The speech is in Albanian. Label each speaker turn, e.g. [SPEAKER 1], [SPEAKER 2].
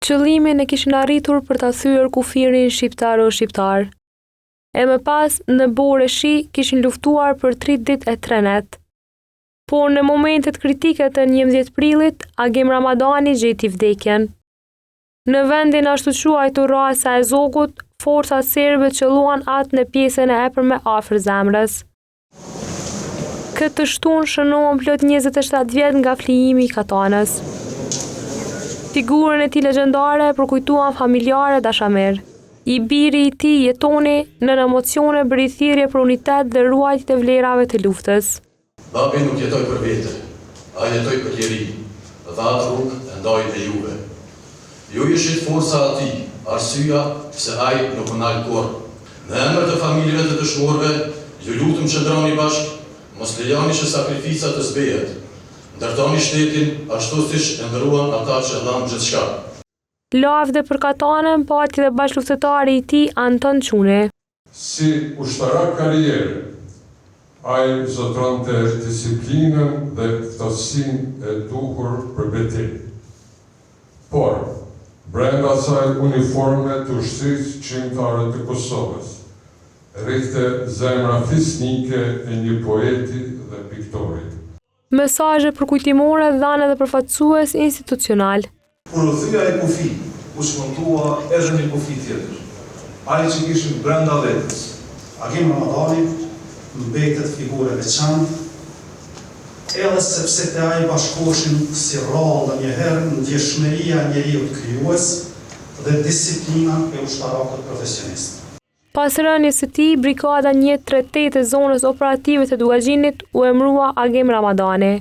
[SPEAKER 1] Qëllimin e kishin arritur për ta thyer kufirin shqiptar o shqiptar. E më pas, në Borë Shi kishin luftuar për 3 ditë e 3 net. Por në momentet kritike të 11 prillit, Agim Ramadani gjeti vdekjen. Në vendin ashtu quajtur Rasa e Zogut, forcat serbe qëlluan atë në pjesën e epërme afër zemrës. Këtë shtunë shënohen plot 27 vjet nga flijimi i Katanës. Figurën e tij legjendare përkujtuan familjarë e dashamir. I biri i tij jetoni në emocione bërithirje për unitet dhe ruajtje të vlerave të luftës.
[SPEAKER 2] Babi nuk jetoj për vete, a jetoj për tjeri, dhe atë rrugë e ndaj me juve. Ju ishit forca ati, arsyeja pse ai nuk u nal kurrë. Në emër të familjeve të dëshmorëve, ju lutem qëndroni bashkë, mos lejoni që sakrificat të zbehet. Ndërtoni shtetin ashtu siç e ndëruan ata që dhanë gjithçka.
[SPEAKER 1] Lavde për Katanën pati dhe bashkëluftëtari i tij Anton Çuni.
[SPEAKER 3] Si ushtarak karrierë, ai zotronte disiplinën dhe ftosinë e duhur për betimë. Por, brenda saj uniforme të ushtrisë qimtare të Kosovës, rrihte zemra fisnike e një poeti dhe piktori.
[SPEAKER 1] Mesazhe përkujtimore dhanë edhe përfaqësues institucional.
[SPEAKER 4] Kur u thya e kufi, u shmontua edhe një kufi tjetër. Ai që kishin brenda vetes.
[SPEAKER 5] Agim Ramadani mbetet figurë veçantë, edhe sepse te ai bashkoheshin si rrallë njëherë ndjeshmëria e njeriu krijues dhe disiplina e ushtarakët profesionistë.
[SPEAKER 1] Pas rënies së tij, brigada 138 e zonës operative të Dugaxhinit u emërua Agim Ramadani.